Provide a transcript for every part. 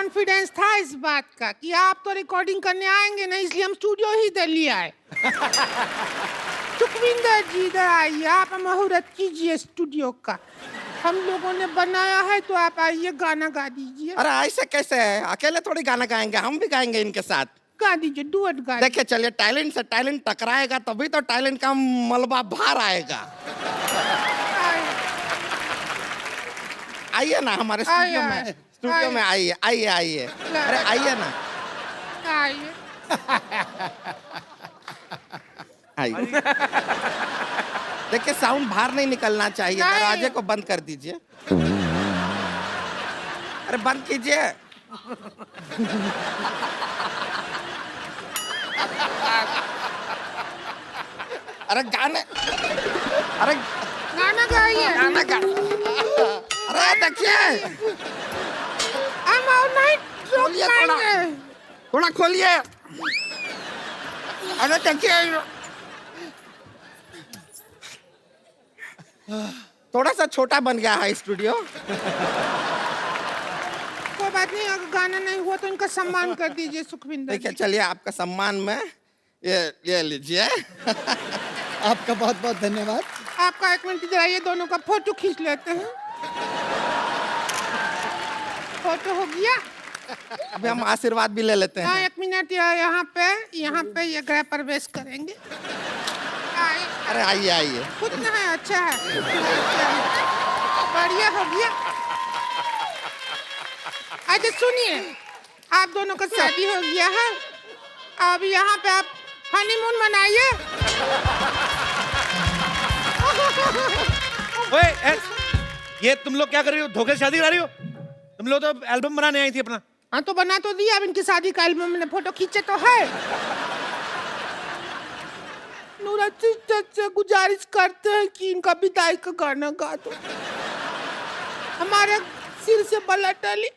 Confidence था इस बात का कि आप तो रिकॉर्डिंग करने आएंगे ना, इसलिए हम स्टूडियो ही दे लिया है। सुखविंदर जी इधर आइए, आप मुहूर्त कीजिए स्टूडियो का। हम लोगों ने बनाया है तो आप आइए गाना गा दीजिए। अरे ऐसे कैसे है, अकेले थोड़ी गाना गाएंगे, हम भी गाएंगे इनके साथ। गा दीजिए, डुएट गा। देखिए चलिए, टैलेंट से टैलेंट टकराएगा तभी तो टैलेंट का मलबा बाहर आएगा। आइए ना हमारे स्टूडियो में, स्टूडियो में आइए आइए आइए। अरे आइए ना, आइए। आइए। देखिए साउंड बाहर नहीं निकलना चाहिए, दरवाजे को बंद कर दीजिए। अरे बंद कीजिए। अरे गाने, अरे गाना गाइए। गाना गा। अरे देखिए, हम और नहीं खोलिए थोड़ा, थोड़ा खोलिए। अरे देखिए, थोड़ा सा छोटा बन गया है स्टूडियो। कोई बात नहीं, अगर गाना नहीं हुआ तो इनका सम्मान कर दीजिए सुखविंदर। देखिए चलिए, आपका सम्मान में ये लीजिए। आपका बहुत बहुत धन्यवाद। आपका 1 मिनट इधर आइए, दोनों का फोटो खींच लेते हैं। फोटो हो गया। अभी हम आशीर्वाद भी ले लेते हाँ, हैं। 1 मिनट यहाँ पे ये गृह प्रवेश करेंगे। आइए। अरे आइए आइए। कितना है? अच्छा है, बढ़िया हो गया। अच्छा सुनिए, आप दोनों का शादी हो गया है, अब यहाँ पे आप हनीमून मनाइए। ओए, ये तुम लोग क्या कर रही हो? धोखे से शादी करा रही हो? तुम लोग तो एल्बम बनाने आई थी अपना। हाँ तो बना तो दिया, अब इनकी शादी का एल्बम में फोटो खींचे तो है। नूरा सिस्टर से गुजारिश करते हैं कि इनका विदाई का गाना गा दो, हमारे सिर से बला टली।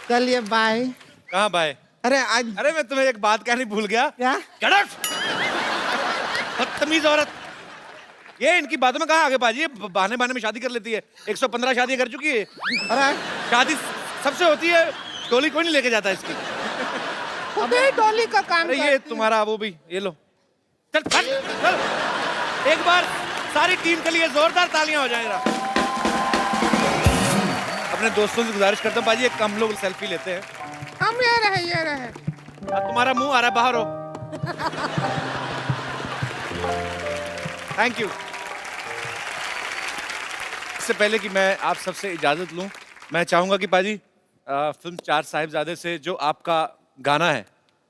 चलिए बाय। कहाँ बाय? अरे आज, अरे मैं तुम्हें एक बात कहनी भूल गया। क्या? Get out! बदतमीज औरत। ये इनकी बातों में कहाँ आगे बाजी? ये बहाने बहाने में शादी कर लेती है। 115 शादियां कर चुकी है। अरे शादी सबसे होती है, टोली कोई नहीं लेके जाता इसकी। खुदे डोली का काम अरे ये करती है। तुम्हारा वो भी, ये लो। चल चल चल। एक बार सारी टीम के लिए जोरदार तालियां हो जाएगा। अपने दोस्तों से गुजारिश करता हूँ बाजी, एक हम लोग सेल्फी लेते हैं। हम ये रहे, ये रहे। तुम्हारा मुंह आ रहा है, बाहर हो। Thank you. इससे पहले कि मैं आप सबसे इजाजत लूं, मैं चाहूंगा कि पाजी फिल्म चार साहिबजादे से जो आपका गाना है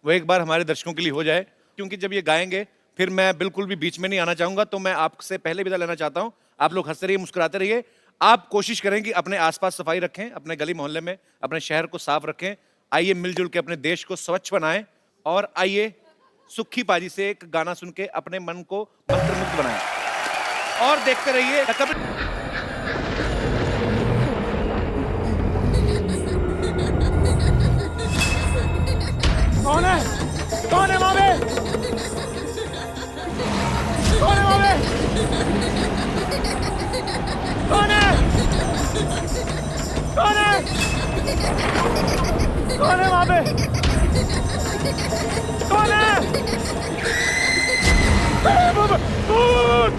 वो एक बार हमारे दर्शकों के लिए हो जाए, क्योंकि जब ये गाएंगे फिर मैं बिल्कुल भी बीच में नहीं आना चाहूंगा। तो मैं आपसे पहले विदा लेना चाहता हूं। आप लोग हंसते रहिए, मुस्कुराते रहिए। आप कोशिश करें कि अपने आसपास सफाई रखें, अपने गली मोहल्ले में अपने शहर को साफ रखें। आइए मिलजुल के अपने देश को स्वच्छ बनाएं, और आइए सुखी पाजी से एक गाना सुन के अपने मन को मंत्रमुग्ध बनाएं, और देखते रहिए। कौन है? कौन है वहाँ पे? कौन है वहाँ पे? कौन है? कौन है? कौन है वहाँ पे? कौन है? भूत! भूत!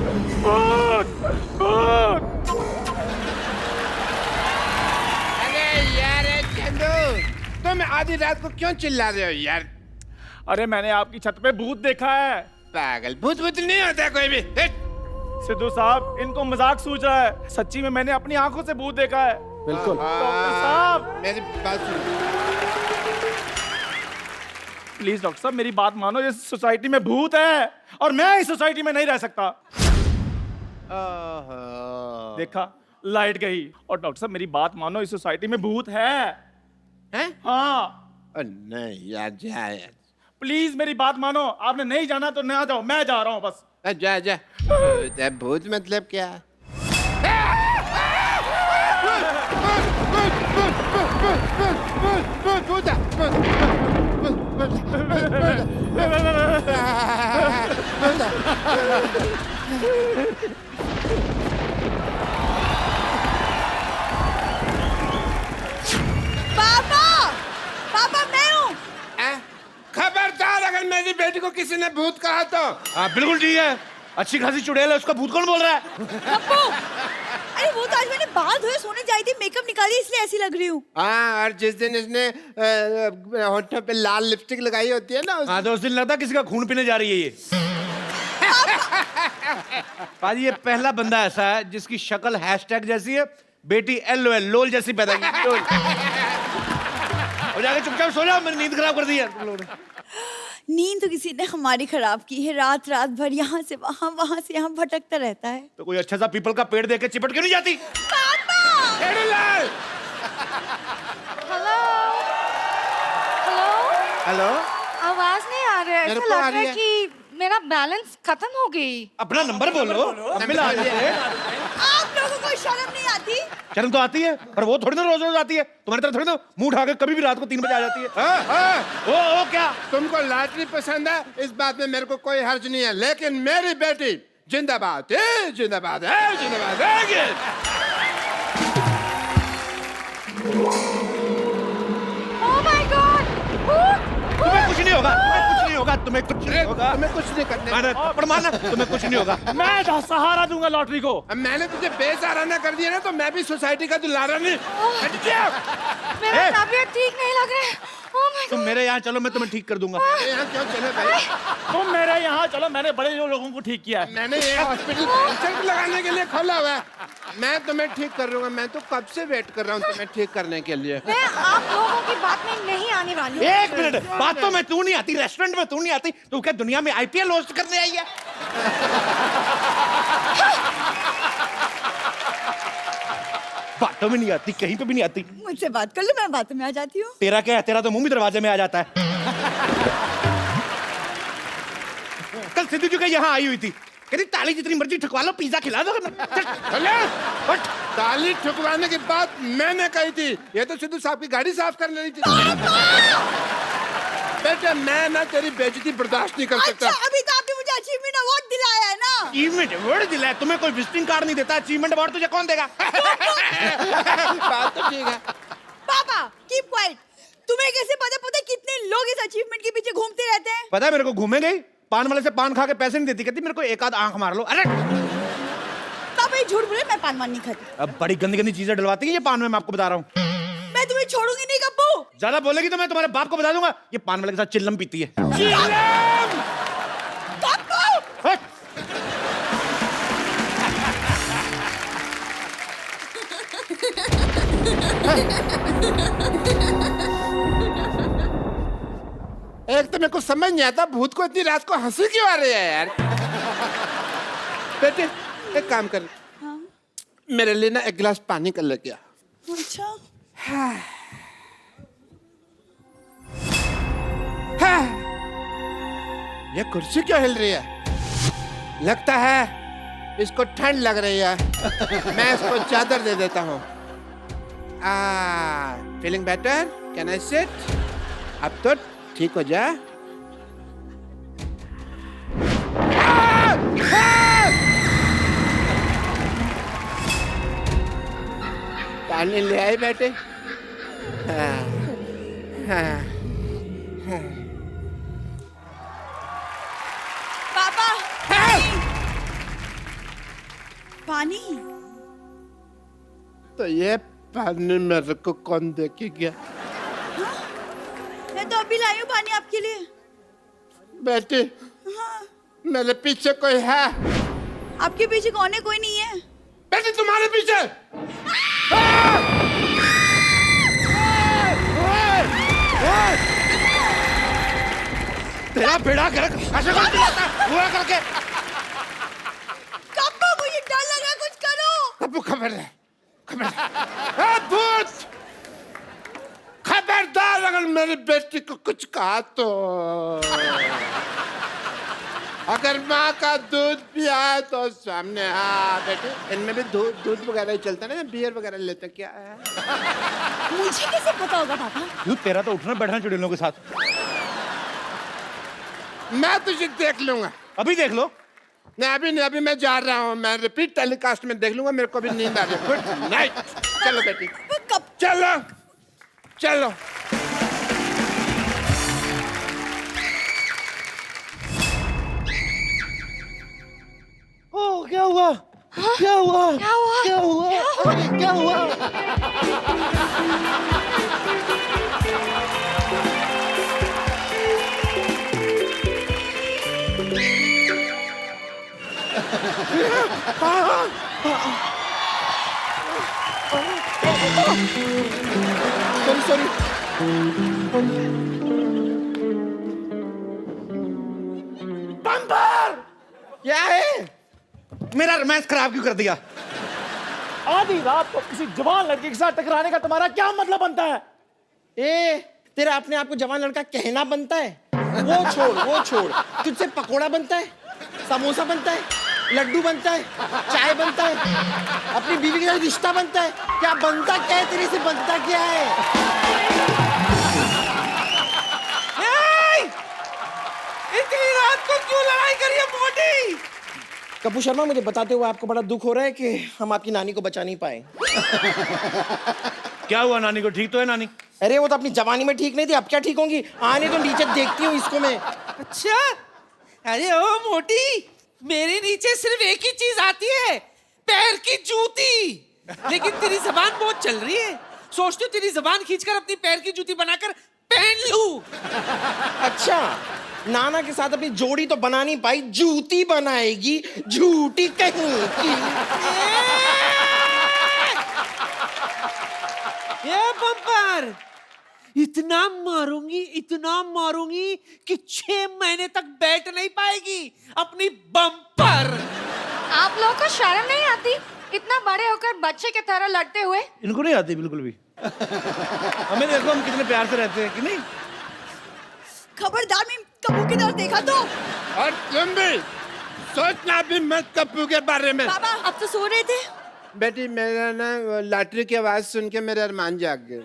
भूत! भूत! अरे यार चंदू, तुम आधी रात को क्यों चिल्ला रहे हो यार? अरे मैंने आपकी छत पे भूत देखा है। पागल, भूत भूत नहीं होता कोई भी। सिद्धू साहब, इनको मजाक सूझ रहा है, सच्ची में मैंने अपनी आंखों से भूत देखा है। बिल्कुल। डॉक्टर साहब, मेरी बात सुनो। प्लीज डॉक्टर साहब मेरी बात मानो, इस सोसाइटी में भूत है और मैं इस सोसाइटी में नहीं रह सकता। देखा, लाइट गई। और डॉक्टर साहब मेरी बात मानो, इस सोसाइटी में भूत है। हैं? हाँ नहीं यार, जा यार। प्लीज मेरी बात मानो, आपने नहीं जाना तो ना जाओ, मैं जा रहा हूँ बस। जा जा। भूत मतलब क्या? भूत बेटी को किसी ने भूत कहा तो हाँ बिल्कुल ठीक है, अच्छी खासी चुड़ैल है, उसका भूत कौन बोल रहा है? पप्पू, अरे वो तो आज मैंने बाल धोए सोने जाई थी, मेकअप निकाली इसलिए ऐसी लग रही हूँ। हाँ, और जिस दिन इसने होठों पे लाल लिपस्टिक लगाई होती है ना हाँ तो उस दिन लगता किसी का खून पीने जा रही है ये। पाजी ये पहला बंदा ऐसा है जिसकी शक्ल हैशटैग जैसी है, बेटी LOL लोल जैसी पैदा की। लोल। और जाके चुपचाप सो जाओ, मैंने नींद खराब कर दी है तुम लोगों ने। नींद तो किसी ने हमारी खराब की है, रात रात भर यहाँ से वहाँ वहाँ से यहाँ भटकता रहता है। तो कोई अच्छा सा पीपल का पेड़ देके चिपट क्यों नहीं जाती? लाल हेलो हेलो हेलो, आवाज नहीं आ रहा है, मेरे ऐसा को आ लग रहा रही है कि मेरा बैलेंस खत्म हो गई। अपना नंबर बोलो, मिला है। आप लोगों को शर्म नहीं आती? शर्म तो आती है, पर वो थोड़ी ना रोज रोज आती है। तुम्हारी तरह थोड़ी ना मुंह उठा के कभी भी रात को 3 बजे आ जाती है। हाँ, हाँ। ओ क्या? तुमको लॉटरी पसंद है, इस बात में मेरे को कोई हर्ज नहीं है, लेकिन मेरी बेटी जिंदाबाद है, जिंदाबाद है, जिंदाबाद है। ओह माय गॉड, तुम्हें कुछ नहीं होगा, तुम्हें कुछ नहीं होगा, तुम्हें कुछ नहीं होगा। तुम्हें कुछ नहीं करने। माना थप्पड़ मारना, तुम्हें कुछ नहीं होगा। मैं सहारा दूंगा लॉटरी को। अब मैंने तुझे बेसहारा कर दिया ना, तो मैं भी सोसाइटी का दुलारा नहीं। हट जा। मेरा तबीयत ठीक नहीं लग रहा है। ओह माय तुम मेरे यहाँ चलो, मैं तुम्हें ठीक कर दूंगा। यहाँ क्यों चले भाई? तुम मेरे यहाँ चलो, मैंने बड़े लोगों को ठीक किया है। मैंने ये हॉस्पिटल पेशेंट लगाने के लिए खोला हुआ है। मैं तुम्हें ठीक कर दूंगा, मैं तो कब से वेट कर रहा हूँ तुम्हें ठीक करने के लिए। मैं आप लोगों की बात में नहीं आने वाली हूँ। एक मिनट, बातों में तू नहीं आती, रेस्टोरेंट में तू नहीं आती, तू क्या दुनिया में IPL होस्ट करने आई है? बातों में नहीं आती, कहीं पे भी नहीं आती। मुझसे बात कर लो, मैं बातों में आ जाती हूँ। तेरा क्या है, तेरा तो मुंह भी दरवाजे में आ जाता है। कल सिद्धू जी का यहाँ आई हुई थी, कहती ताली जितनी मर्जी ठुकवा लो, पिज्जा खिला दो। ताली ठुकवाने की बात मैंने कही थी, ये तो सिद्धू साहब की गाड़ी साफ कर लेनी थी। बेटे मैं ना तेरी बेइज्जती बर्दाश्त नहीं कर सकता। अच्छा, अभी तो आपने मुझे अचीवमेंट अवार्ड दिलाया है ना? अचीवमेंट अवार्ड दिलाया? तुम्हें कोई विजिटिंग कार्ड नहीं देता, अचीवमेंट अवार्ड तुझे कौन देगा? बात तो ठीक है। पापा कीप क्वाइट। तुम्हें कैसे पता कितने लोग इस अचीवमेंट के पीछे घूमते रहते हैं? पता है मेरे को, घूमे गई पान वाले से पान खा के पैसे नहीं देती, कहती मेरे को एक आध आंख मार लो। अरे पापा ये झूठ बोले, मैं पान वान नहीं खाती। अब बड़ी गंदी गंदी चीजें डलवाती है ये पान में, मैं आपको बता रहा हूँ। मैं तुम्हें छोड़ूंगी नहीं गप्पू। ज्यादा बोलेगी तो मैं तुम्हारे बाप को बता दूंगा, ये पान वाले के साथ चिल्लम पीती है। हट! एक तो मेरे को समझ नहीं आता भूत को इतनी रात को हंसी क्यों आ रही है यार। बेटे एक काम कर, मेरे लिए ना एक गिलास पानी कर लेके आ। अच्छा ये कुर्सी क्यों हिल रही है? लगता है इसको ठंड लग रही है। मैं इसको चादर दे देता हूँ। Feeling better? Can I sit? अब तो ठीक हो जा। पानी ले आए बेटे? हाँ, हाँ, हाँ। पापा पानी। तो ये पानी मेरे को कौन दे के गया? मैं तो अभी लाई हूँ पानी आपके लिए। बेटी हाँ। मेरे पीछे कोई है? आपके पीछे कौन है? कोई नहीं है। बेटी तुम्हारे पीछे? तेरा बेड़ा कर ऐसे कौन चिल्लाता है? हुआ करके कप्पू मुझे डर लग रहा है, कुछ करो। कप्पू खबरदार, खबरदार। भूत खबरदार, अगर मेरी बेटी को कुछ कहा तो अगर माँ का दूध पिया तो सामने। हाँ बेटे, इनमें भी दूध वगैरह ही चलता है ना, बियर वगैरह लेते क्या है? मुझे कैसे पता होगा पापा? क्यों, तेरा तो उठना बैठना चुड़ैलों के साथ। मैं तुझे देख लूंगा। अभी देख लो। नहीं अभी नहीं, अभी मैं जा रहा हूँ, मैं रिपीट टेलीकास्ट में देख लूंगा। मेरे को भी नींद आ रही है। Good night. चलो बेटी कब? चलो चलो। क्या हुआ? क्या हुआ? क्या हुआ? क्या हुआ? अरे, क्या हुआ? Sorry sorry. क्या है? मेरा रोमांस खराब क्यों कर दिया? आधी रात को किसी जवान लड़की के साथ टकराने का तुम्हारा क्या मतलब बनता है? ए, तेरा अपने आप को जवान लड़का कहना बनता है? वो छोड़। तुझसे पकोड़ा बनता है, समोसा बनता है, लड्डू बनता है, चाय बनता है, अपनी बीवी के साथ रिश्ता बनता है। क्या बनता क्या है? तेरे से बनता क्या है? इतनी रात को क्यों लड़ाई करी है मोटी? कपूर शर्मा, मुझे बताते हुए आपको बड़ा दुख हो रहा है कि हम आपकी नानी को बचा नहीं पाए। क्या हुआ नानी को? ठीक तो है नानी? अरे वो तो अपनी जवानी में ठीक नहीं थी, अब क्या ठीक होंगी? आने तो नीचे देखती हूँ इसको मैं। अच्छा, अरे ओ मोटी, मेरे नीचे सिर्फ एक ही चीज आती है, पैर की जूती। लेकिन तेरी जबान बहुत चल रही है, सोचती हूँ तेरी जबान खींचकर अपनी पैर की जूती बनाकर पहन लूं। अच्छा, नाना के साथ अपनी जोड़ी तो बना नहीं पाई, जूती बनाएगी, झूठी कहीं की। ये बम्पर, इतना मारूंगी कि 6 महीने तक बैठ नहीं पाएगी अपनी बम्पर। आप लोगों को शर्म नहीं आती इतना बड़े होकर बच्चे की तरह लड़ते हुए? इनको नहीं आती बिल्कुल भी। हमें देखो हम कितने प्यार से रहते हैं कि नहीं? खबरदार, मैं कपूर की तरफ देखा तो। और तुम भी सोचना भी मत कप्पू के बारे में। पापा, अब तो सो रहे थे। बेटी, मेरा ना लॉटरी की आवाज सुन के मेरे अरमान जाग गए। ओए,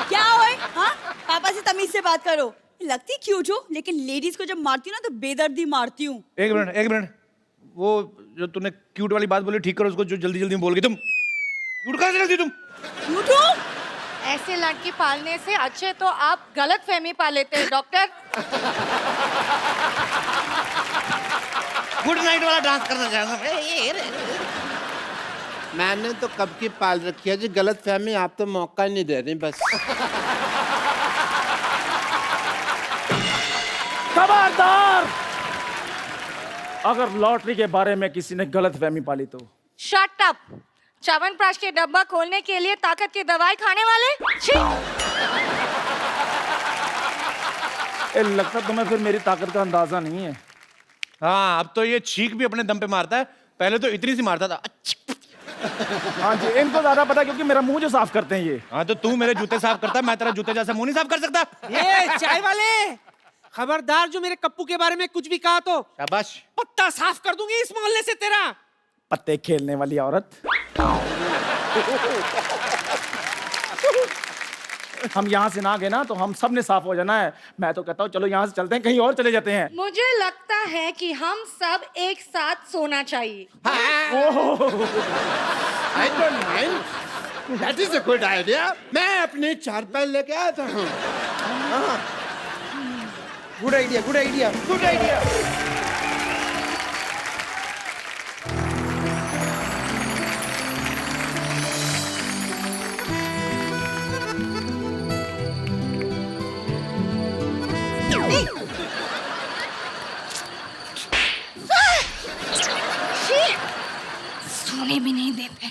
क्या होए? हाँ, पापा से तमीज से बात करो। लगती क्यूट हो, लेकिन लेडीज को जब मारती हूँ ना तो बेदर्दी मारती हूँ। एक मिनट, वो जो तूने क्यूट वाली बात बोली ठीक करो उसको, जो जल्दी जल्दी में बोल गई तुम। क्यूट कहाँ से लगती तुम? क्यूट हो? ऐसे लड़की पालने से अच्छे तो आप गलत फहमी पा लेते हैं डॉक्टर। गुड नाइट वाला डांस करना चाहूंगा। मैंने तो कब की पाल रखी है जी गलत फहमी, आप तो मौका नहीं दे रही बस। खबरदार! अगर लॉटरी के बारे में किसी ने गलत फहमी पाली तो शट अप! च्यवनप्राश के डब्बा खोलने के लिए ताकत की दवाई खाने वाले? छी! लगता तुम्हें फिर मेरी ताकत का अंदाजा नहीं है। हाँ, अब तो ये छींक भी अपने दम पे मारता है, पहले तो इतनी सी मारता था। हाँ जी, इनको ज्यादा पता क्योंकि मेरा मुंह जो साफ करते हैं ये। हाँ, तो तू मेरे जूते साफ करता, मैं तेरा जूते जैसा मुंह नहीं साफ कर सकता। ये चाय वाले, खबरदार जो मेरे कप्पू के बारे में कुछ भी कहा तो शाबाश। पत्ता साफ कर दूंगी इस मोहल्ले से तेरा। पत्ते खेलने वाली औरत। हम यहाँ से ना गए ना तो हम सब ने साफ हो जाना है। मैं तो कहता हूँ चलो यहाँ से चलते हैं, कहीं और चले जाते हैं। मुझे लगता है कि हम सब एक साथ सोना चाहिए। I don't mind. That is a good idea. मैं अपने चारपाई लेके आता हूँ। Good idea, good idea, good idea. सोने भी नहीं देते।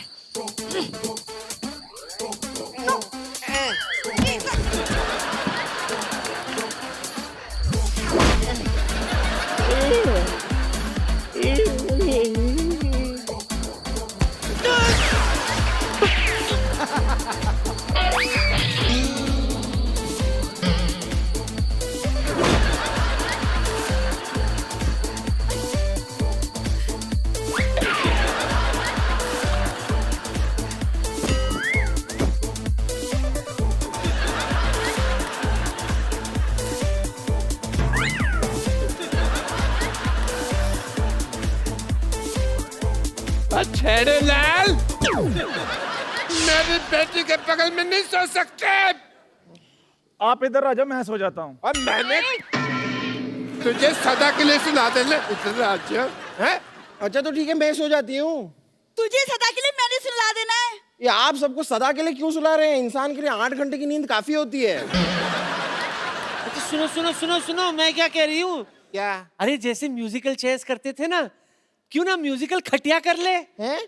छेड़े लाल, मेरी बेटी के बगल में नहीं सो सकते। आप इधर आ जाओ, मैं सो जाता हूँ। और मैंने तुझे सदा के लिए सुना देना। इधर आ जा। हैं? अच्छा तो ठीक है, मैं सो जाती हूँ। तुझे सदा के लिए मैंने सुला देना है। ये आप सबको सदा के लिए क्यों सुला रहे हैं? इंसान के लिए 8 घंटे की नींद काफी होती है। अच्छा सुनो सुनो सुनो सुनो, मैं क्या कह रही हूँ, क्या? अरे जैसे म्यूजिकल चेयर्स करते थे ना, क्यों ना म्यूजिकल खटिया कर ले। हैं?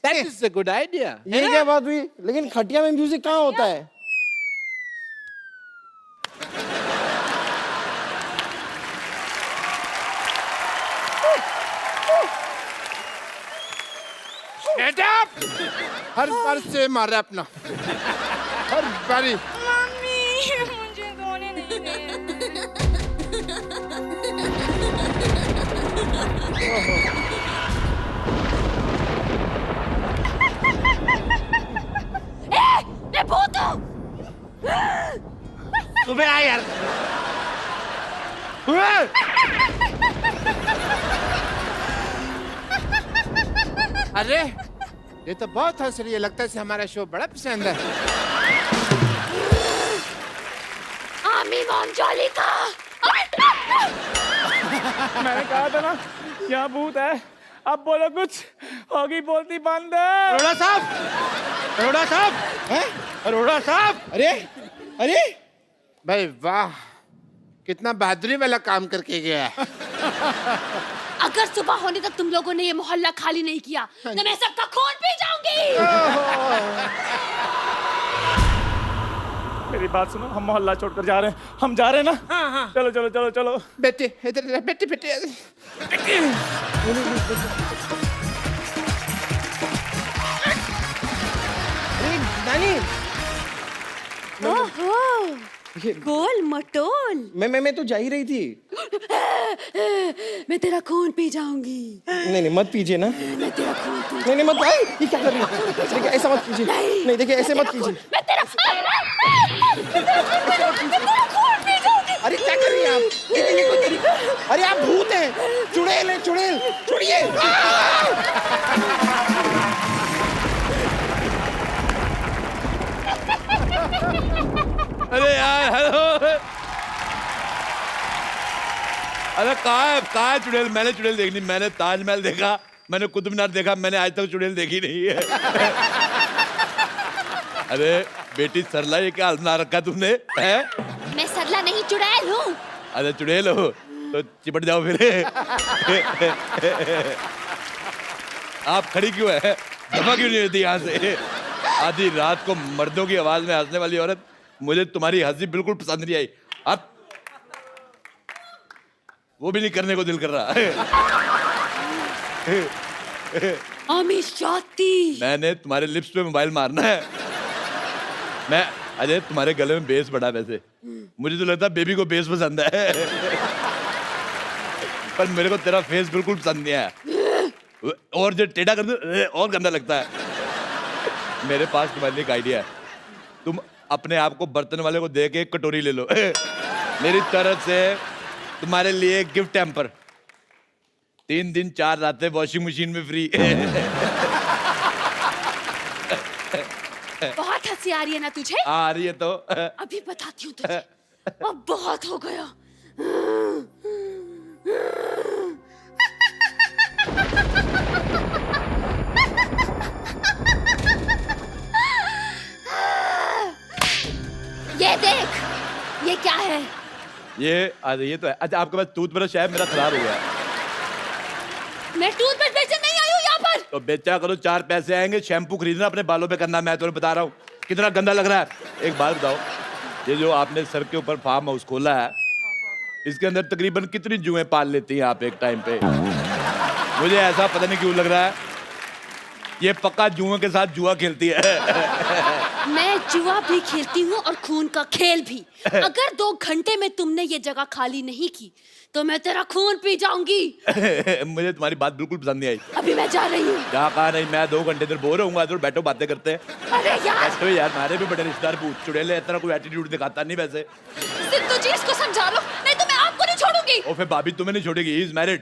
That is a good idea. ये क्या बात हुई? लेकिन खटिया में म्यूजिक कहाँ होता है? Shut up! हर बार से मारे अपना, हर बारी। मम्मी मुझे सोने नहीं दे। मैं भूत हूँ। सुबह आ यार। अरे ये तो बहुत हंस रही है, लगता है इसे हमारा शो बड़ा पसंद है। आमी मॉम जॉली का। मैंने कहा था ना यहाँ भूत है। अब बोलो कुछ, होगी बोलती बंद है। अरोड़ा साहब, अरोड़ा साहब, हैं? अरोड़ा साहब। अरे अरे भाई वाह, कितना बहादुरी वाला काम करके गया है। अगर सुबह होने तक तुम लोगों ने ये मोहल्ला खाली नहीं किया तो मैं सबका खून पी जाऊंगी। मेरी बात सुनो, हम मोहल्ला छोड़कर जा रहे हैं। हम जा रहे हैं ना? हाँ। चलो चलो चलो चलो। बेटे इधर बेटे बेटे। अरे नानी, ओहो, गोल मटोल। मैं तो जा ही रही थी। मैं तेरा खून पी जाऊंगी। नहीं मत पीजिए ना। मैं तेरा खून पी नहीं मत। ये क्या कर रही है? देखिए ऐसा मत कीजिए। नहीं देखिए ऐसे मत कीजिए। मैं तेरा खून पी जाऊंगी। अरे क्या कर रही हैं आप? ये कोई तरीका? अरे आप भूत हैं। चुड़ैल है, चुड़ैल। छोड़िए। अरे यार हेलो, अरे कहाँ है चुड़ैल? मैंने चुड़ैल देखनी, मैंने ताजमहल देखा, मैंने कुतुब मीनार देखा, मैंने आज तक चुड़ैल देखी नहीं है। अरे बेटी सरला, ये क्या बना रखा तुमने है? मैं सरला नहीं चुड़ैल हूँ। अरे चुड़ैल हो तो चिपट जाओ फिर। आप खड़ी क्यों है? दफा क्यों नहीं होती यहाँ से? आधी रात को मर्दों की आवाज में हंसने वाली औरत, मुझे तुम्हारी हंसी बिल्कुल पसंद नहीं आई। अब वो भी नहीं करने को दिल कर रहा है। मैंने तुम्हारे लिप्स पे मोबाइल मारना है। मैं अजय, तुम्हारे गले में बेस बड़ा, वैसे मुझे तो लगता है बेबी को बेस पसंद है। पर मेरे को तेरा फेस बिल्कुल पसंद नहीं है। और जो टेढ़ा कर दे और गंदा लगता है। मेरे पास तुम्हारे लिए एक आइडिया है। तुम अपने आप को बर्तन वाले को दे के एक कटोरी ले लो। मेरी तरफ से तुम्हारे लिए गिफ्ट हैम्पर। 3 दिन 4 रातें वॉशिंग मशीन में फ्री। बहुत हंसी आ रही है ना तुझे? आ रही है तो। अभी बताती हूँ तुझे। अब बहुत हो गया। ये देख, ये क्या है? ये तो है। अच्छा आपके पास टूथब्रश है? मेरा खराब हो गया। मैं टूथब्रश बेचने नहीं आई हूँ यहाँ पर। तो बेचा करो, 4 पैसे आएंगे। शैम्पू खरीदना अपने बालों पे करना। मैं तुम्हें बता रहा हूँ कितना गंदा लग रहा है। एक बात बताओ, ये जो आपने सर के ऊपर फार्म हाउस खोला है, इसके अंदर तकरीबन कितनी जुएं पाल लेती हैं आप एक टाइम पे? मुझे ऐसा पता नहीं क्यों लग रहा है ये पक्का जुओं के साथ जुआ खेलती है। मैं जुआ भी खेलती हूँ और खून का खेल भी। अगर 2 घंटे में तुमने ये जगह खाली नहीं की तो मैं तेरा खून पी जाऊंगी। मुझे तुम्हारी बात बिल्कुल पसंद नहीं आई। अभी मैं जा रही हूँ। क्या कहा? नहीं, मैं 2 घंटे इधर बोर होऊंगा, तो बैठो बातें करते हैं। अरे यार, बैठो यार, हमारे भी बड़े रिश्तेदार भूत चुड़ैल है, इतना कोई एटीट्यूड दिखाता नहीं वैसे। सिद्धू जी इसको समझा लो, नहीं तो मैं आपको नहीं छोड़ूंगी। और फिर भाभी तुम्हें नहीं छोड़ेगी, ही इज मैरिड।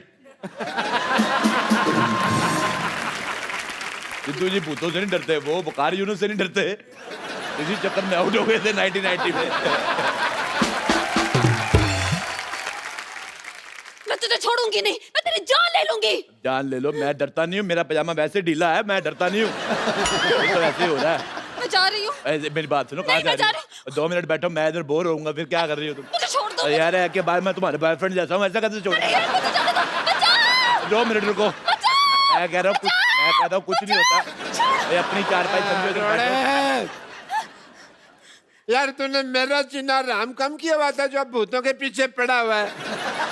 सिद्धू जी भूतों से नहीं डरते, वो बुखार यूनुस से नहीं डरते। इसी चक्कर में आउट हो गए थे 1990 में। मैं तुझे छोड़ूंगी छोड़ूंगी नहीं, मैं तेरी जान ले लूंगी। जान ले लो, मैं डरता नहीं हूँ, मेरा पजामा वैसे ढीला है, मैं डरता नहीं हूँ। तो वैसे ही हो रहा है। मैं जा रही हूँ। मेरी बात सुनो, कहाँ नहीं, जा मैं रही जा हो? 2 मिनट बैठो, मैं इधर बोर होऊंगा, फिर क्या कर रही हो तुम? मुझे छोड़ दो। यार है के बाद मैं तुम्हारे बॉयफ्रेंड जैसा हूँ, ऐसा कैसे छोड़? मुझे जाने दो, बचाओ। 2 मिनट रुको, मैं कह रहा हूँ कुछ नहीं होता। ये अपनी चारपाई समझो इधर बैठो। यार तूने मेरा चिन्ह राम कम किया हुआ था जो अब भूतों के पीछे पड़ा हुआ है,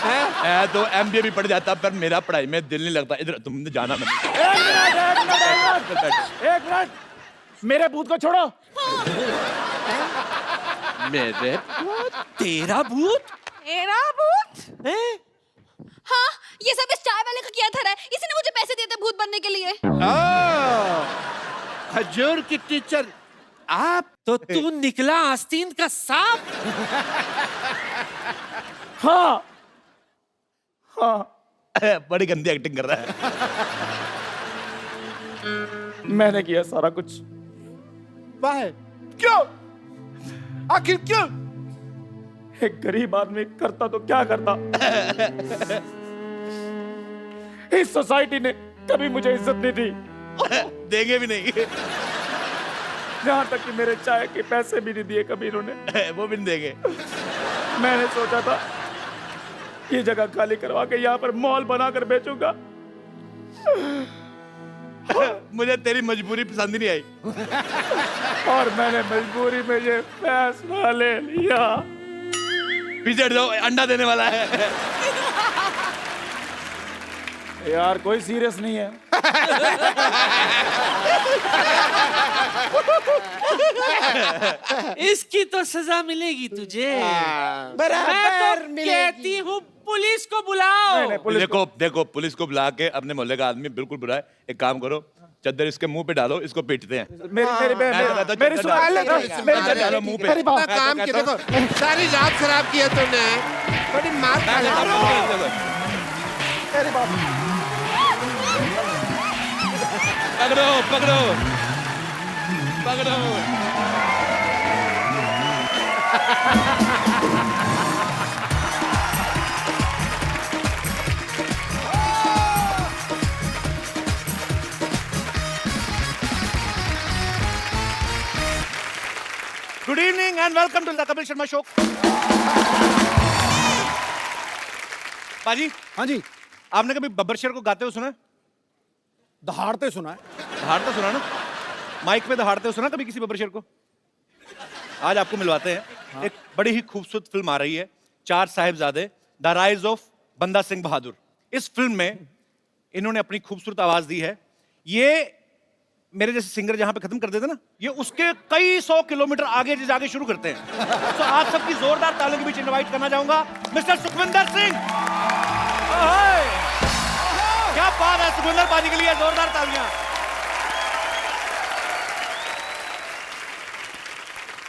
हैं? तो MBA भी पढ़ जाता, पर मेरा पढ़ाई में दिल नहीं लगता। इधर तुमने जाना नहीं। एक मिनट, मेरे भूत को छोड़ो। मेरे तेरा भूत? मेरा भूत? हाँ, ये सब इस चाय वाले का किया था। इसी ने मुझे पैसे दिए थे भूत बनने के लिए। खजूर की टीचर आप? तो तू निकला आस्तीन का सांप? हाँ हाँ, बड़ी गंदी एक्टिंग कर रहा है। मैंने किया सारा कुछ। वाह, क्यों? आखिर क्यों? एक गरीब आदमी करता तो क्या करता। इस सोसाइटी ने कभी मुझे इज्जत नहीं दी, देंगे भी नहीं। यहाँ तक कि मेरे चाय के पैसे भी नहीं दिए कभी इन्होंने। वो भी नहीं देंगे। मैंने सोचा था ये जगह खाली करवा के यहाँ पर मॉल बनाकर बेचूंगा। मुझे तेरी मजबूरी पसंद ही नहीं आई, और मैंने मजबूरी में ये फैसला ले लिया। पीछे हट जाओ, अंडा देने वाला है। यार कोई सीरियस नहीं है। इसकी तो सजा मिलेगी तुझे। बराबर मैं तो कहती हूँ पुलिस को बुलाओ। देखो पुलिस को बुला के अपने मोहल्ले का आदमी बिल्कुल बुरा है। एक काम करो, चद्दर इसके मुंह पे डालो, इसको पीटते हैं। मेरी डालो मुंह पे। इतना काम किया, देखो सारी रात खराब की है तूने, बड़ी मार खा पकड़ो पकड़ो पकड़ो। Good evening and welcome to the Kapil Sharma show. पाजी, हाँ जी, आपने कभी बब्बर शेर को गाते हुए सुना? दहाड़ते सुना है। दहाड़ते सुना ना? माइक पे दहाड़ते हुए सुना कभी किसी बब्बर शेर को? आज आपको मिलवाते हैं। हाँ। एक बड़ी ही खूबसूरत फिल्म आ रही है, 4 साहिबजादे, द राइज ऑफ बंदा सिंह बहादुर। इस फिल्म में इन्होंने अपनी खूबसूरत आवाज दी है। ये मेरे जैसे सिंगर जहां पे खत्म कर देते ना, ये उसके कई 100 किलोमीटर आगे जाके शुरू करते हैं। तो आप सबकी जोरदार तालियों के बीच इनवाइट करना चाहूंगा मिस्टर सुखविंदर सिंह। क्या बात है, सुखविंदर पाजी के लिए जोरदार तालियां।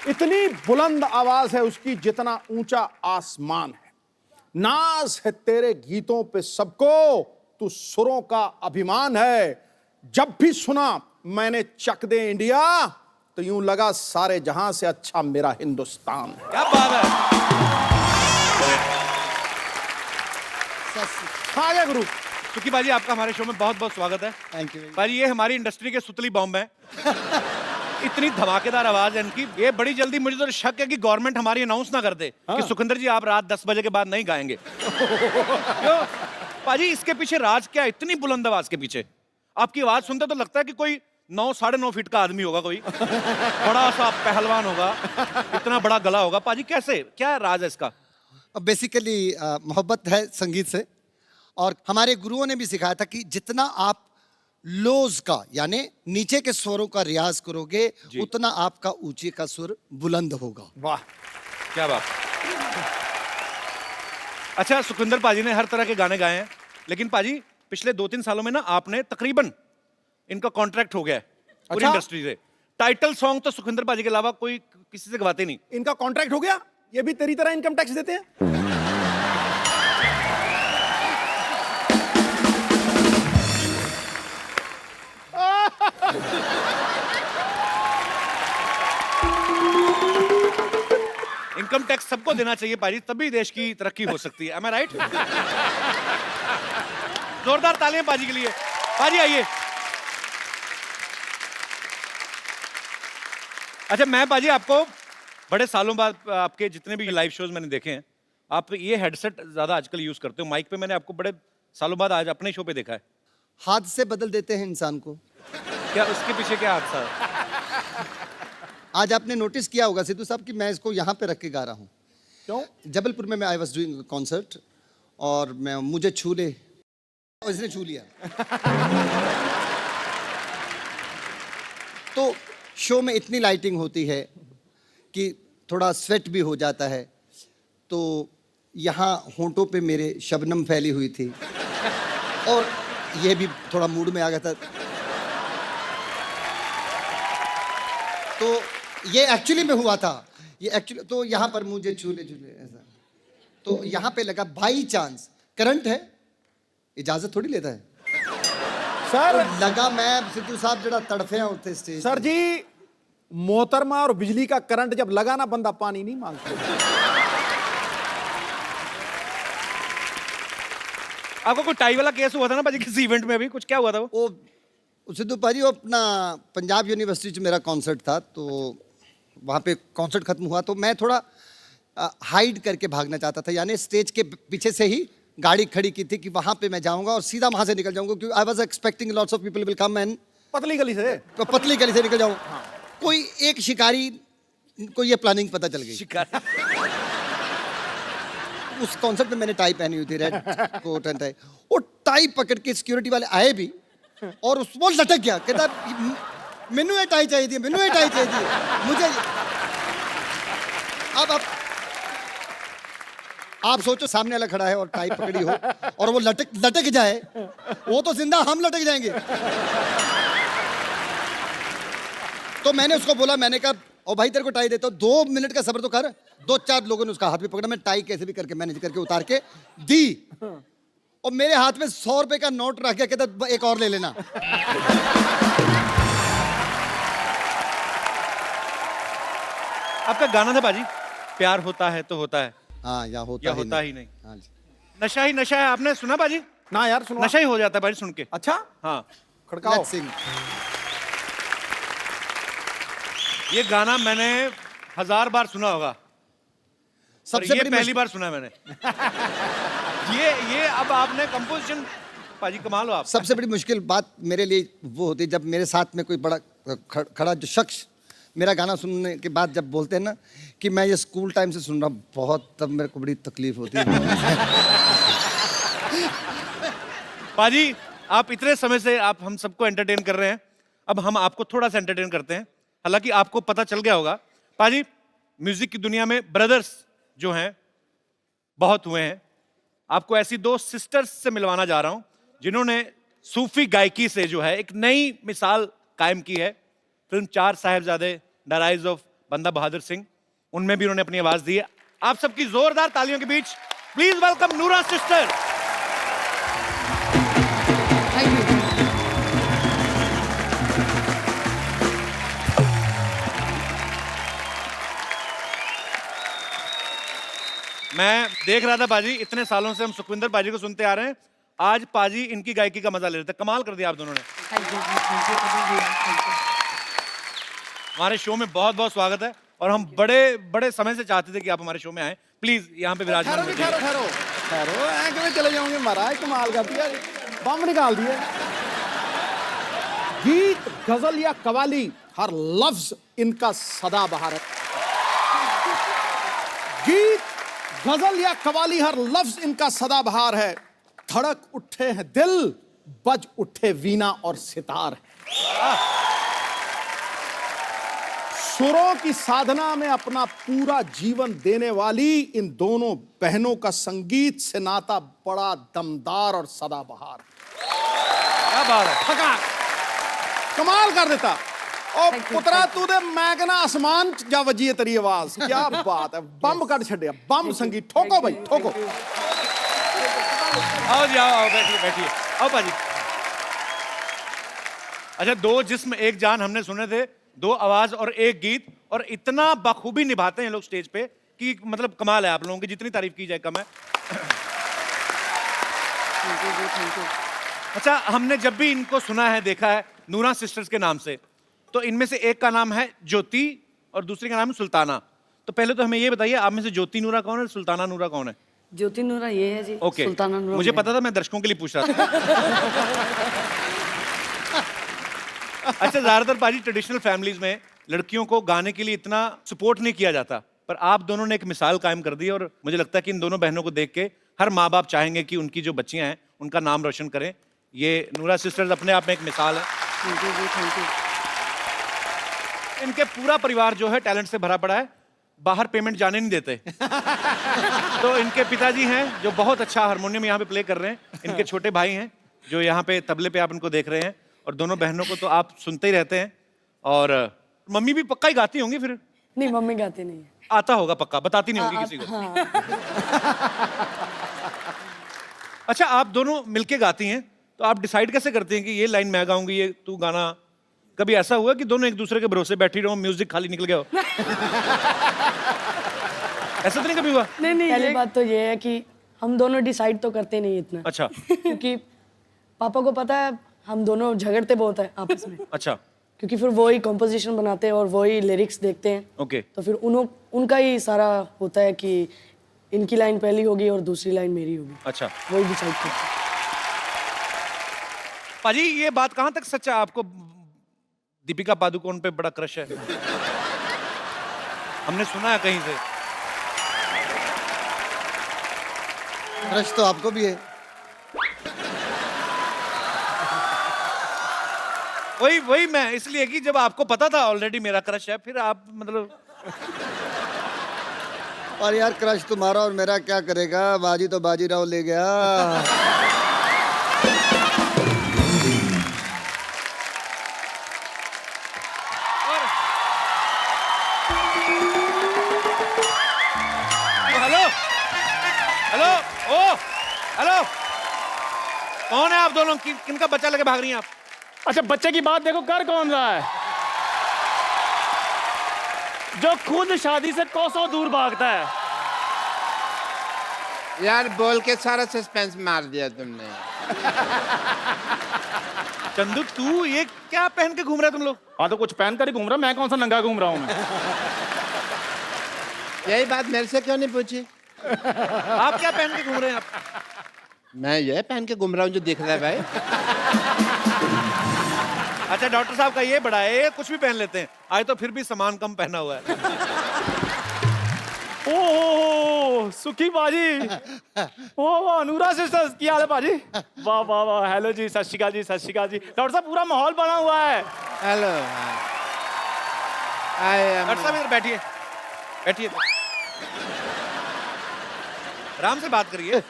इतनी बुलंद आवाज है उसकी जितना ऊंचा आसमान है। नाज है तेरे गीतों पे सबको, तू सुरों का अभिमान है। जब भी सुना मैंने चक दे इंडिया, तो यूं लगा सारे जहां से अच्छा मेरा हिंदुस्तान है। क्या बात है। आ गया गुरु। सुखी बाजी, आपका हमारे शो में बहुत बहुत स्वागत है। Thank you. बाजी, ये हमारी इंडस्ट्री के सुतली बॉम्ब है। इतनी धमाकेदार आवाज है इनकी, ये बड़ी जल्दी, मुझे तो शक है कि गवर्नमेंट हमारी अनाउंस ना कर दे कि सुखिंदर जी आप रात 10 बजे के बाद नहीं गाएंगे। क्यों पाजी, इसके पीछे राज क्या है? इतनी बुलंद आवाज के पीछे आपकी आवाज सुनते तो लगता है कि कोई 9 साढ़े 9 फीट का आदमी होगा, कोई बड़ा सा पहलवान होगा, इतना बड़ा गला होगा। पाजी कैसे, क्या राज है इसका? बेसिकली मोहब्बत है संगीत से, और हमारे गुरुओं ने भी सिखाया था कि जितना आप लोज का यानी नीचे के स्वरों का रियाज करोगे, उतना आपका ऊंचे का सुर बुलंद होगा। वाह, क्या बात। अच्छा, सुखविंदर पाजी ने हर तरह के गाने गाए हैं, लेकिन पाजी पिछले 2-3 सालों में ना आपने तकरीबन, इनका कॉन्ट्रैक्ट हो गया है पूरी इंडस्ट्री से। टाइटल सॉन्ग तो सुखविंदर पाजी के अलावा कोई किसी से गवाते नहीं। इनका कॉन्ट्रैक्ट हो गया? ये भी तेरी तरह इनकम टैक्स देते हैं? इनकम टैक्स सबको देना चाहिए पाजी, तभी देश की तरक्की हो सकती है। Am I right? जोरदार तालियां पाजी के लिए। पाजी आइए। अच्छा मैं पाजी आपको बड़े सालों बाद आपके जितने भी लाइव शोज मैंने देखे हैं, आप ये हेडसेट ज्यादा आजकल यूज करते हो। माइक पे मैंने आपको बड़े सालों बाद आज अपने शो पे देखा है। हाथ से बदल देते हैं इंसान को। क्या उसके पीछे क्या हादसा है? आज आपने नोटिस किया होगा सिद्धू साहब कि मैं इसको यहाँ पे रख के गा रहा हूँ। क्यों? जबलपुर में मैं आई वॉज डूइंग कॉन्सर्ट और मैं मुझे छू ले और इसने छू लिया। तो शो में इतनी लाइटिंग होती है कि थोड़ा स्वेट भी हो जाता है, तो यहाँ होंठों पे मेरे शबनम फैली हुई थी और ये भी थोड़ा मूड में आ गया था। तो ये एक्चुअली में हुआ था, ये एक्चुअली तो यहाँ पर मुझे झूले झूले ऐसा, तो यहाँ पे लगा बाई चांस। करंट है, इजाजत थोड़ी लेता है सर। तो लगा मैं सिद्धू साहब जरा तड़फे होते स्टेज सर जी, मोहतरमा और बिजली का करंट जब लगा ना, बंदा पानी नहीं मांगता। आपको कोई टाई वाला केस हुआ था ना पाजी किसी इवेंट में? अभी कुछ क्या हुआ था वो? सिद्धू पाजी वो अपना पंजाब यूनिवर्सिटी में मेरा कॉन्सर्ट था, तो वहाँ पे कॉन्सर्ट खत्म हुआ तो मैं थोड़ा हाइड करके भागना चाहता था, यानी स्टेज के पीछे से ही गाड़ी खड़ी की थी कि वहाँ पे मैं जाऊँगा और सीधा वहाँ से निकल जाऊँगा, क्योंकि I was expecting lots of people will come and पतली गली से पतली गली से निकल जाऊँ। कोई एक शिकारी को ये प्लानिंग पता चल गई। शिकार उस कॉन्सर्ट में मैंने टाई पहनी हुई थी, रेड कोट एंड टाई। वो टाई पकड़ के सिक्योरिटी वाले आए भी और वो लटक गया, कहता मैनू ये टाई चाहिए थी, मैनू ये टाई चाहिए थी मुझे। अब आप सोचो सामने वाला खड़ा है और टाई पकड़ी हो और वो लटक जाए, वो तो जिंदा, हम लटक जाएंगे। तो मैंने उसको बोला, मैंने कहा ओ भाई तेरे को टाई देता हूँ, 2 मिनट का सब्र तो कर। 2-4 लोगों ने उसका हाथ भी पकड़ा, मैं टाई कैसे भी करके मैनेज करके उतार के दी और मेरे हाथ में 100 रुपए का नोट रख गया, कहता एक और ले लेना। आपका गाना था बाजी, प्यार होता है तो होता है, हाँ या होता ही नहीं। हाँ जी। नशा ही नशा है, आपने सुना बाजी? ना यार, सुनो। नशा ही हो जाता है बाजी सुन के। अच्छा, हाँ खड़काओ। Let's sing। ये गाना मैंने 1000 बार सुना होगा, सबसे ये बड़ी पहली बार सुना मैंने। ये अब आपने कंपोजिशन पाजी कमाल हो आप। सबसे बड़ी मुश्किल बात मेरे लिए वो होती है जब मेरे साथ में कोई बड़ा खड़ा जो शख्स मेरा गाना सुनने के बाद जब बोलते हैं ना कि मैं ये स्कूल टाइम से सुन रहा हूँ बहुत, तब मेरे को बड़ी तकलीफ होती है। पाजी आप इतने समय से आप हम सबको एंटरटेन कर रहे हैं, अब हम आपको थोड़ा सा एंटरटेन करते हैं। हालांकि आपको पता चल गया होगा पाजी, म्यूजिक की दुनिया में ब्रदर्स जो हैं बहुत हुए हैं। आपको ऐसी 2 सिस्टर्स से मिलवाना जा रहा हूं जिन्होंने सूफी गायकी से जो है एक नई मिसाल कायम की है। Film 4 Sahibzade the rise of बंदा बहादुर सिंह, उनमें भी उन्होंने अपनी आवाज दी है। आप सबकी जोरदार तालियों के बीच प्लीज वेलकम नूरा सिस्टर। Thank you. मैं देख रहा था पाजी, इतने सालों से हम सुखविंदर पाजी को सुनते आ रहे हैं, आज पाजी इनकी गायकी का मजा ले रहे थे। कमाल कर दिया आप दोनों ने। हमारे शो में बहुत बहुत स्वागत है और हम बड़े बड़े समय से चाहते थे कि आप हमारे शो में आए। प्लीज यहाँ पे विराजमान ठहरो ऐ चले जाओगे महाराज, कमाल कर दिया, बम निकाल दिए। गीत, गजल या कवाली, हर लफ्ज इनका सदाबहार है। गीत, गजल या कवाली, हर लफ्ज इनका सदाबहार है। धड़क उठे हैं दिल, बज उठे वीणा और सितार है। सुरों की साधना में अपना पूरा जीवन देने वाली इन दोनों बहनों का संगीत से नाता बड़ा दमदार और सदाबहार। क्या बात है, थका कमाल कर देता। और पुत्रा तू दे मैं कहना आसमान जा वजी है तेरी आवाज, क्या बात है, बम कट छड़िया, बम संगीत। ठोको भाई ठोको। आओ जी आओ, बैठिए बैठिए, आओ पाजी। अच्छा, 2 जिस्म एक जान हमने सुने थे, 2 आवाज और 1 गीत, और इतना बखूबी निभाते हैं लोग स्टेज पे कि मतलब कमाल है। आप लोगों की जितनी तारीफ की जाए कम है। अच्छा, हमने जब भी इनको सुना है, देखा है नूरा सिस्टर्स के नाम से, तो इनमें से एक का नाम है ज्योति और दूसरे का नाम है सुल्ताना। तो पहले तो हमें ये बताइए, आप में से ज्योति नूरा कौन है, सुल्ताना नूरा कौन है? ज्योति नूरा ये है जी। ओके, सुल्ताना नूरा मुझे पता था, मैं दर्शकों के लिए पूछ रहा था। अच्छा, ज्यादातर पाजी ट्रेडिशनल फैमिलीज में लड़कियों को गाने के लिए इतना सपोर्ट नहीं किया जाता, पर आप दोनों ने एक मिसाल कायम कर दी और मुझे लगता है कि इन दोनों बहनों को देख के हर माँ बाप चाहेंगे कि उनकी जो बच्चियां हैं उनका नाम रोशन करें। ये नूरा सिस्टर्स अपने आप में एक मिसाल है। Thank you. इनके पूरा परिवार जो है टैलेंट से भरा पड़ा है, बाहर पेमेंट जाने नहीं देते। तो इनके पिताजी हैं जो बहुत अच्छा हारमोनियम यहाँ पे प्ले कर रहे हैं, इनके छोटे भाई हैं जो यहाँ पे तबले पे आप इनको देख रहे हैं, और दोनों बहनों को तो आप सुनते ही रहते हैं। और मम्मी भी पक्का ही गाती होंगी फिर? नहीं, मम्मी गाती नहीं है। आता होगा पक्का, बताती नहीं होगी किसी को। अच्छा, आप दोनों मिलके गाती हैं, तो आप डिसाइड कैसे करते हैं कि ये लाइन मैं गाऊंगी, ये तू गाना? कभी ऐसा हुआ कि दोनों एक दूसरे के भरोसे बैठी रहो, म्यूजिक खाली निकल गया हो? ऐसा तो नहीं कभी हुआ? नहीं, पहली बात तो ये है कि हम दोनों डिसाइड तो करते नहीं इतना। अच्छा। क्योंकि पापा को पता है हम दोनों झगड़ते बहुत है आपस में। अच्छा। क्योंकि फिर वो ही कंपोजिशन बनाते हैं और वो ही लिरिक्स देखते हैं। ओके। तो फिर उनका ही सारा होता है कि इनकी लाइन पहली होगी और दूसरी लाइन मेरी होगी। अच्छा, वही डिसाइड करते हैं। पाजी ये बात कहाँ तक सच है, आपको दीपिका पादुकोण पे बड़ा क्रश है? हमने सुना है कहीं से। क्रश तो आपको भी है। वही मैं, इसलिए कि जब आपको पता था ऑलरेडी मेरा क्रश है, फिर आप मतलब। और यार क्रश तुम्हारा और मेरा क्या करेगा, बाजी तो बाजीराव ले गया। हेलो, ओ हेलो, कौन है आप दोनों? किनका बच्चा लेके भाग रही हैं आप? अच्छा, बच्चे की बात देखो, कर कौन रहा है? जो खुद शादी से कोसों दूर भागता है। यार बोल के सारा सस्पेंस मार दिया तुमने। चंदू, तू ये क्या पहन के घूम रहा है तुम लोग? हाँ, तो कुछ पहन कर ही घूम रहा, मैं कौन सा नंगा घूम रहा हूँ मैं? यही बात मेरे से क्यों नहीं पूछी? आप क्या पहन के घूम रहे हैं आप? मैं ये पहन के घूम रहा हूँ जो दिख रहा है भाई। अच्छा, डॉक्टर साहब का ये बड़ा है, ये कुछ भी पहन लेते हैं, आज तो फिर भी सामान कम पहना हुआ है। ओह सुखी बाजी, वाह नूरा सिस्टर्स, क्या हाल है बाजी? वाह वाह वाह, हेलो जी, सत श्री अकाल जी, सत श्री अकाल जी। डॉक्टर साहब पूरा माहौल बना हुआ है। हेलो, डॉक्टर साहब इधर बैठिए, बैठिए, आराम से बात करिए।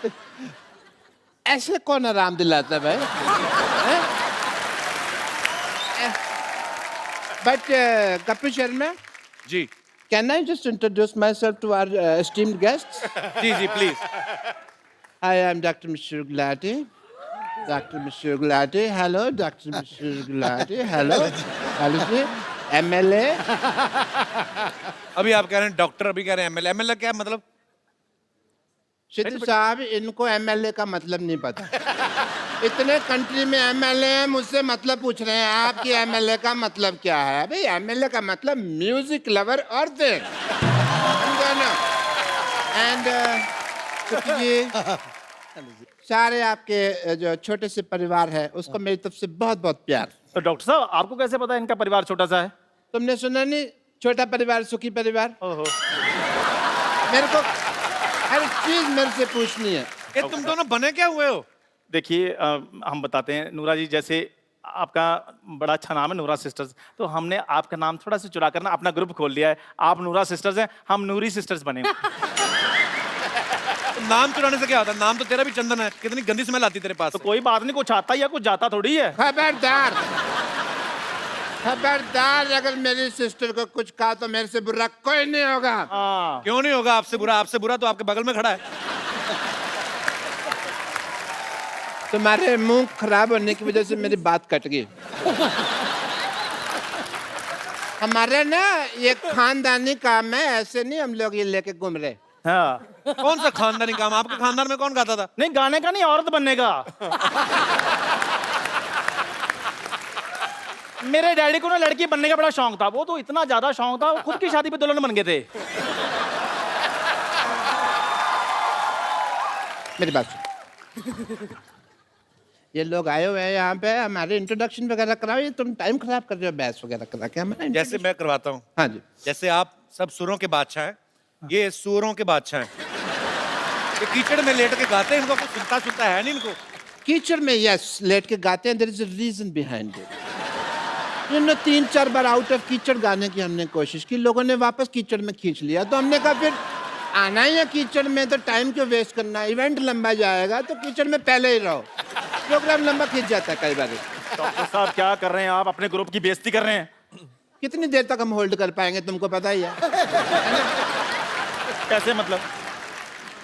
ऐसे कौन आराम दिलाता है भाई? But Kapil Sharma ji, can I just introduce myself to our esteemed guests? जी, please. I am Dr. Mr. Gulati. Dr. Mr. Gulati. Hello, Dr. Mr. Gulati. Hello. Hello, ji. MLA. अभी आप कह रहे हैं डॉक्टर, अभी कह रहे हैं एमएलए। एमएलए क्या मतलब? सिद्धू साहब, इनको MLA का मतलब नहीं पता। इतने कंट्री में MLA हैं, मुझसे मतलब पूछ रहे हैं आपकी MLA का मतलब क्या है? भाई MLA का मतलब म्यूजिक लवर और देन एंड सारे आपके जो छोटे से परिवार है उसको मेरी तरफ से बहुत बहुत प्यार। तो डॉक्टर साहब, आपको कैसे पता इनका परिवार छोटा सा है? तुमने सुना नहीं, छोटा परिवार सुखी परिवार? ओहो, मेरे को हर चीज मेरे से पूछनी है। ये तुम दोनों बने क्या हुए हो? देखिए हम बताते हैं नूरा जी, जैसे आपका बड़ा अच्छा नाम है नूरा सिस्टर्स, तो हमने आपका नाम थोड़ा सा चुरा कर ना अपना ग्रुप खोल लिया है। आप नूरा सिस्टर्स हैं, हम नूरी सिस्टर्स बने। नाम चुराने से क्या होता है? नाम तो तेरा भी चंदन है, कितनी गंदी स्मेल आती तेरे पास तो से। कोई बात नहीं, कुछ आता या कुछ जाता थोड़ी है। खबरदार, खबरदार, अगर मेरी सिस्टर को कुछ कहा तो मेरे से बुरा कोई नहीं होगा। हाँ, क्यों नहीं होगा आपसे बुरा? आपसे बुरा तो आपके बगल में खड़ा है। तुम्हारे मुंह खराब होने की वजह से मेरी बात कट गई। हमारे ना ये खानदानी काम है, ऐसे नहीं हम लोग ये लेके घूम रहे। हाँ। कौन सा खानदानी काम? आपके खानदान में कौन गाता था? नहीं, गाने का नहीं, औरत बनने का। मेरे डैडी को ना लड़की बनने का बड़ा शौक था, वो तो इतना ज्यादा शौक था, वो खुद की शादी पे दुल्हन बन गए थे। मेरी बात सुन। ये लोग आए हुए हैं यहाँ पे, हमारे इंट्रोडक्शन वगैरह कराओ, ये तुम टाइम खराब कर रहे हो बहस वगैरह करा के हमारा। जैसे मैं करवाता हूँ। हाँ जी। जैसे आप सब सुरों के बादशाह हैं, ये सुरों के बादशाह हैं। ये कीचड़ में लेट के गाते हैं, इनको कुछ सुनता है नहीं इनको। कीचड़ में यस लेट के गाते हैं, there is a reason behind it. ये 3-4 बार आउट ऑफ कीचड़ गाने की हमने कोशिश की, लोगों ने वापस कीचड़ में खींच लिया, तो हमने कहा फिर आना ही है कीचड़ में तो टाइम क्यों वेस्ट करना, इवेंट लंबा जाएगा तो कीचड़ में पहले ही रहो, प्रोग्राम लंबा खींच जाता है कई बार। डॉक्टर साहब क्या कर रहे हैं आप, अपने ग्रुप की बेइज्जती कर रहे हैं। कितनी देर तक हम होल्ड कर पाएंगे, तुमको पता ही है। कैसे मतलब?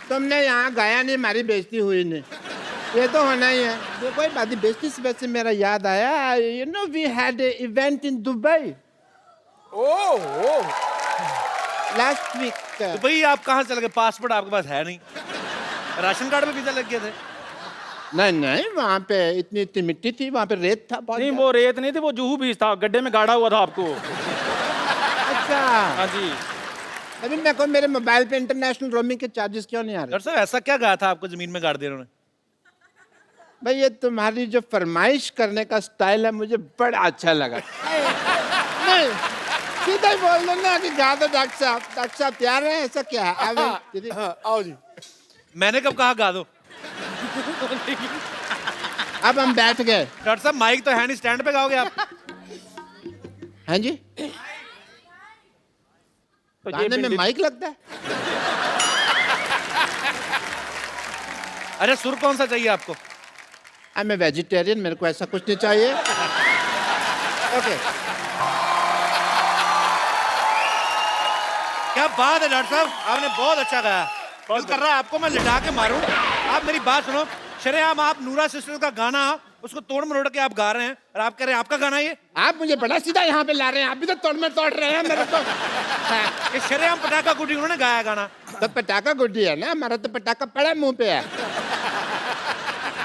तुमने यहाँ गाया नहीं, हमारी बेइज्जती हुई नहीं, ये तो होना ही है। तो कोई बात नहीं, बेइज्जती से वैसे मेरा याद आया, you know we had a event in Dubai last week. तो भाई आप कहाँ चले गए? पासपोर्ट आपके पास है नहीं, राशन कार्ड में वीजा लग गए थे? नहीं, वहाँ पे इतनी मिट्टी थी, वहाँ पे रेत था बहुत। नहीं वो रेत नहीं थी, वो जुहू बीज था, गड्ढे में गाड़ा हुआ था आपको। अच्छा हाँ जी। अभी मेरे को मेरे मोबाइल पे इंटरनेशनल रोमिंग के चार्जेस क्यों नहीं आ रहे? डॉक्टर साहब ऐसा क्या गाया था आपको जमीन में गाड़ दिया उन्होंने? भाई ये तुम्हारी जो फरमाइश करने का स्टाइल है मुझे बड़ा अच्छा लगा। नहीं सीधा ही बोल दो ना कि गा दो डॉक्टर साहब तैयार हैं, ऐसा क्या है? आओ जी। मैंने कब कहा गा दो? अब हम बैठ गए। डॉक्टर साहब माइक तो है नहीं, स्टैंड पे गाओगे आप? हाँ जी, तो गाने में माइक लगता है? अरे सुर कौन सा चाहिए आपको? आई एम ए वेजिटेरियन, मेरे को ऐसा कुछ नहीं चाहिए। ओके क्या बात है डॉक्टर साहब, आपने बहुत अच्छा गाया। दिल कर रहा है आपको मैं लिटा के मारूं। आप मेरी बात सुनो, शरेआम आप नूरा सिस्टर्स का गाना उसको तोड़ मरोड़ के आप गा रहे हैं और आप कह रहे हैं आपका गाना ये? आप मुझे बड़ा सीधा यहाँ पे ला रहे हैं, आप भी तो तोड़ रहे हैं मेरे को। ये शरेआम पटाखा गुड्डी उन्होंने गाया गाना। तो पटाखा गुड्डी है ना, हमारा तो पटाखा पड़ा मुंह पे है।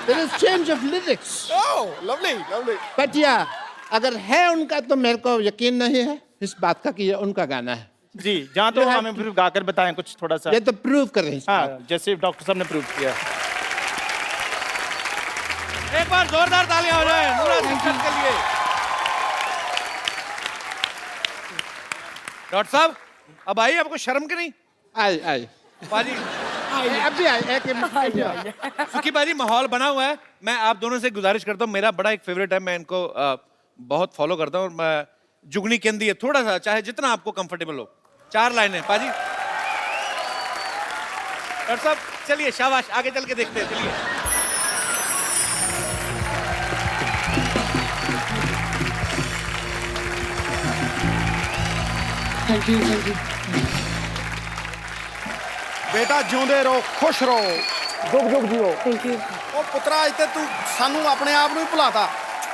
There is change of lyrics. Oh, lovely, lovely. But yeah, अगर है उनका तो मेरे को यकीन नहीं है इस बात का कि ये उनका गाना है। जी जहाँ तो हमें फिर गाकर बताएं कुछ थोड़ा सा। ये तो प्रूव कर रहे हैं। हाँ जैसे डॉक्टर साहब ने प्रूव किया। एक बार जोरदार तालियां हो जाए नूरा सिस्टर्स के लिए। डॉक्टर साहब अब आइए, आपको शर्म की नहीं? आई बाजी अभी आई सुखी बाजी, माहौल बना हुआ है। मैं आप दोनों से गुजारिश करता हूँ, मेरा बड़ा एक फेवरेट है, मैं इनको बहुत फॉलो करता हूँ और मैं जुगनी केंदी है, थोड़ा सा चाहे जितना आपको कंफर्टेबल हो। 4 लाइनें पाजी। डॉक्टर साहब चलिए शाबाश, आगे चल के देखते हैं, चलिए। Thank you. बेटा जिਉਂਦੇ ਰਹੋ, खुश रहो, जुग जुग जियो। Thank you. ਉਹ ਪੁੱਤਰਾ ਇੱਥੇ ਤੂੰ ਸਾਨੂੰ ਆਪਣੇ ਆਪ ਨੂੰ ਹੀ ਭੁਲਾਤਾ।